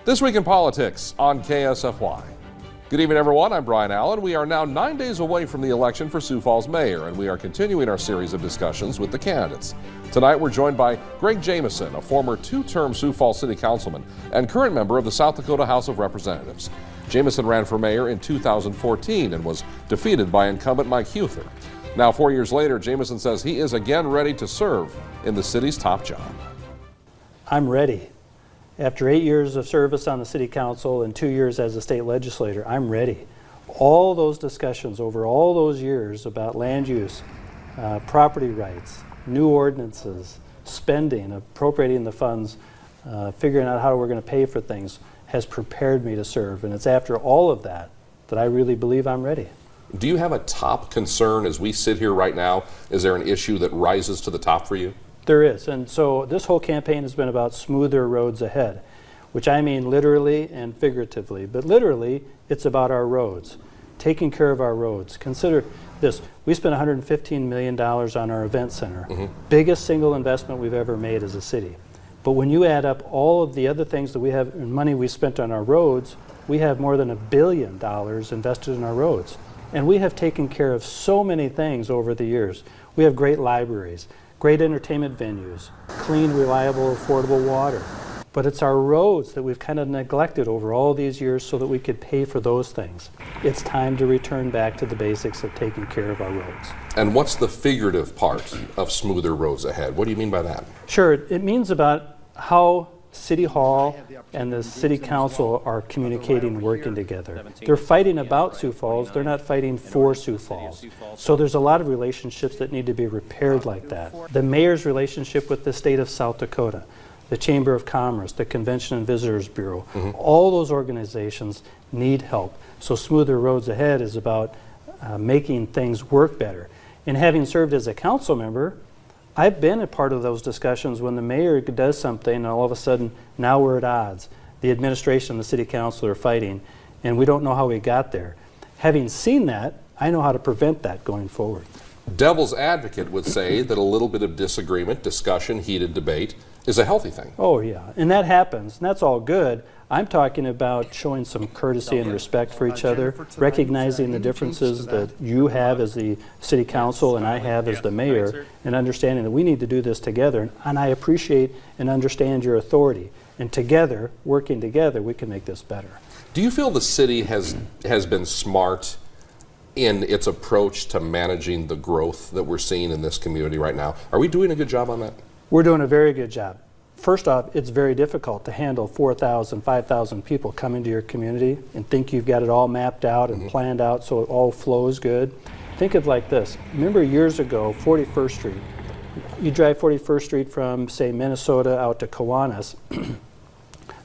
This Week in Politics on KSFY. Good evening, everyone. I'm Brian Allen. We are now 9 days away from the election for Sioux Falls mayor, and we are continuing our series of discussions with the candidates. Tonight, we're joined by Greg Jamison, a former two-term Sioux Falls City Councilman and current member of the South Dakota House of Representatives. Jamison ran for mayor in 2014 and was defeated by incumbent Mike Huther. Now, 4 years later, Jamison says he is again ready to serve in the city's top job. I'm ready. After 8 years of service on the city council and 2 years as a state legislator, I'm ready. All those discussions over all those years about land use, property rights, new ordinances, spending, appropriating the funds, figuring out how we're going to pay for things has prepared me to serve. And it's after all of that that I really believe I'm ready. Do you have a top concern as we sit here right now? Is there an issue that rises to the top for you? There is, and so this whole campaign has been about smoother roads ahead, which I mean literally and figuratively. But literally, it's about our roads, taking care of our roads. Consider this, we spent $115 million on our event center, biggest single investment we've ever made as a city. But when you add up all of the other things that we have, and money we spent on our roads, we have more than $1 billion invested in our roads. And we have taken care of so many things over the years. We have great libraries, great entertainment venues, clean, reliable, affordable water. But it's our roads that we've kind of neglected over all these years so that we could pay for those things. It's time to return back to the basics of taking care of our roads. And what's the figurative part of smoother roads ahead? What do you mean by that? Sure, it means about how City Hall and the City Council are communicating and working together. They're fighting about Sioux Falls, they're not fighting for Sioux Falls. So there's a lot of relationships that need to be repaired like that. The mayor's relationship with the state of South Dakota, the Chamber of Commerce, the Convention and Visitors Bureau, all those organizations need help. So smoother roads ahead is about making things work better. And having served as a council member, I've been a part of those discussions when the mayor does something and all of a sudden now we're at odds. The administration and the city council are fighting and we don't know how we got there. Having seen that, I know how to prevent that going forward. Devil's advocate would say that a little bit of disagreement, discussion, heated debate is a healthy thing. Oh yeah, and that happens, and that's all good. I'm talking about showing some courtesy and respect for each other, recognizing the differences that you have as the city council and I have as the mayor, and understanding that we need to do this together. And I appreciate and understand your authority. And together, working together, we can make this better. Do you feel the city has been smart in its approach to managing the growth that we're seeing in this community right now? Are we doing a good job on that? We're doing a very good job. First off, it's very difficult to handle 4,000, 5,000 people come into your community and think you've got it all mapped out and planned out so it all flows good. Think of like this. Remember years ago, 41st Street. You drive 41st Street from, say, Minnesota out to Kiwanis.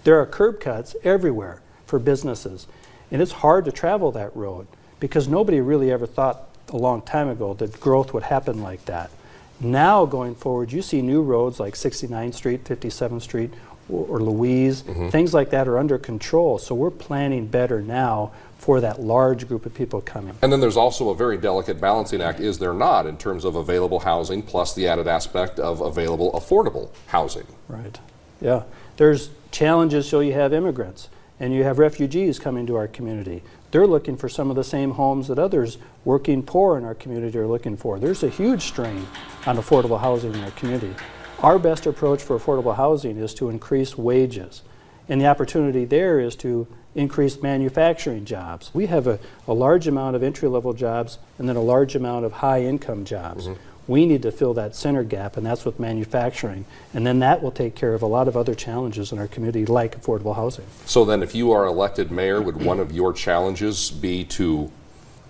There are curb cuts everywhere for businesses. And it's hard to travel that road because nobody really ever thought a long time ago that growth would happen like that. Now, going forward, you see new roads like 69th Street, 57th Street, or Louise. Things like that are under control. So we're planning better now for that large group of people coming. And then there's also a very delicate balancing act, is there not, in terms of available housing plus the added aspect of available affordable housing. Right. Yeah. There's challenges, so you have immigrants and you have refugees coming to our community. They're looking for some of the same homes that others working poor in our community are looking for. There's a huge strain on affordable housing in our community. Our best approach for affordable housing is to increase wages. And the opportunity there is to increase manufacturing jobs. We have a large amount of entry-level jobs and then a large amount of high-income jobs. We need to fill that center gap, and that's with manufacturing. And then that will take care of a lot of other challenges in our community, like affordable housing. So then if you are elected mayor, would one of your challenges be to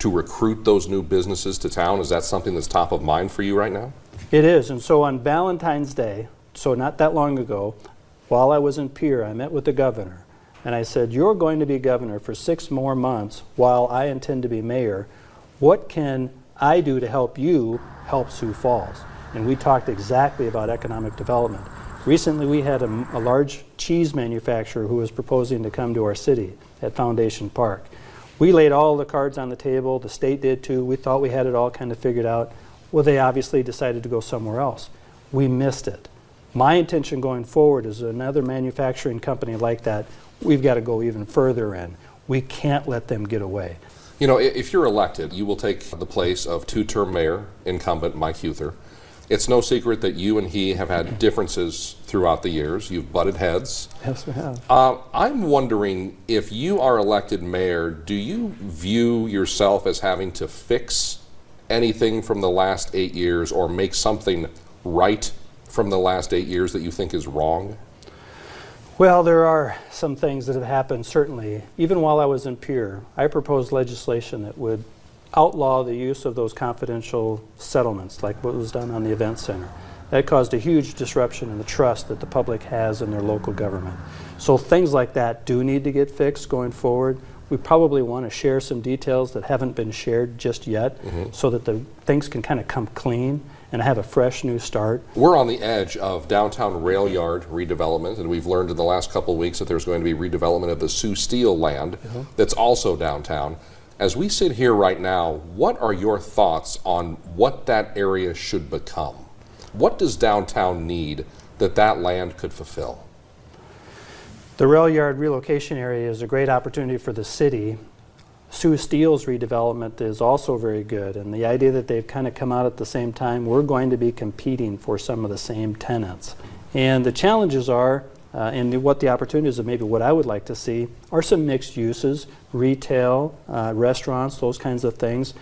recruit those new businesses to town? Is that something that's top of mind for you right now? It is, and so on Valentine's Day, so not that long ago, while I was in Pierre, I met with the governor, and I said, you're going to be governor for 6 more months while I intend to be mayor. What can I do to help you help Sioux Falls? And we talked exactly about economic development. Recently we had a large cheese manufacturer who was proposing to come to our city at Foundation Park. We laid all the cards on the table, the state did too. We thought we had it all kind of figured out. Well, they obviously decided to go somewhere else. We missed it. My intention going forward is another manufacturing company like that, we've got to go even further in. We can't let them get away. You know, if you're elected, you will take the place of two-term mayor incumbent Mike Huther. It's no secret that you and he have had differences throughout the years. You've butted heads. Yes, we have. I'm wondering, if you are elected mayor, do you view yourself as having to fix anything from the last 8 years or make something right from the last 8 years that you think is wrong? Well, there are some things that have happened, certainly. Even while I was in Pierre, I proposed legislation that would outlaw the use of those confidential settlements, like what was done on the event center. That caused a huge disruption in the trust that the public has in their local government. So things like that do need to get fixed going forward. We probably want to share some details that haven't been shared just yet, so that the things can kind of come clean and have a fresh new start. We're on the edge of downtown rail yard redevelopment, and we've learned in the last couple of weeks that there's going to be redevelopment of the Sioux steel land that's also downtown. As we sit here right now, what are your thoughts on what that area should become? What does downtown need that that land could fulfill? The rail yard relocation area is a great opportunity for the city. Sioux Steel's redevelopment is also very good, and the idea that they've kind of come out at the same time, we're going to be competing for some of the same tenants. And the challenges are, and what the opportunities of maybe what I would like to see are some mixed uses, retail, restaurants, those kinds of things.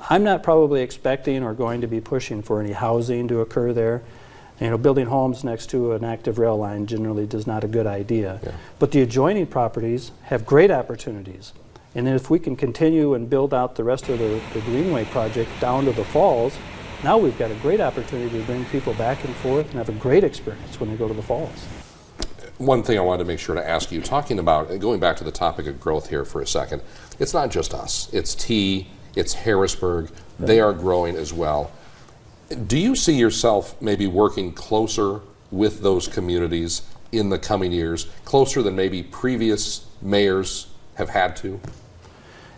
I'm not probably expecting or going to be pushing for any housing to occur there. You know, building homes next to an active rail line generally is not a good idea. Yeah. But the adjoining properties have great opportunities. And if we can continue and build out the rest of the Greenway project down to the falls, now we've got a great opportunity to bring people back and forth and have a great experience when they go to the falls. One thing I wanted to make sure to ask you, talking about, going back to the topic of growth here for a second, it's not just us. It's T, it's Harrisburg. They are growing as well. Do you see yourself maybe working closer with those communities in the coming years, closer than maybe previous mayors have had to?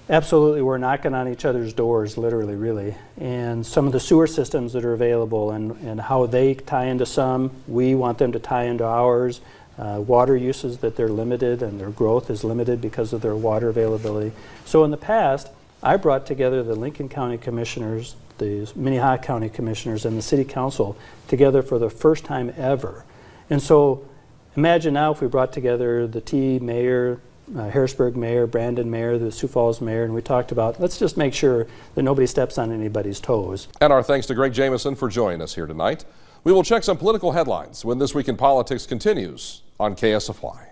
Absolutely, we're knocking on each other's doors, literally, really. And some of the sewer systems that are available and how they tie into some, we want them to tie into ours. Water uses that they're limited and their growth is limited because of their water availability. So in the past, I brought together the Lincoln County Commissioners, the Minnehaha County Commissioners, and the City Council together for the first time ever. And so imagine now if we brought together the T Mayor, Harrisburg Mayor, Brandon Mayor, the Sioux Falls Mayor, and we talked about, let's just make sure that nobody steps on anybody's toes. And our thanks to Greg Jamison for joining us here tonight. We will check some political headlines when This Week in Politics continues on KSFY.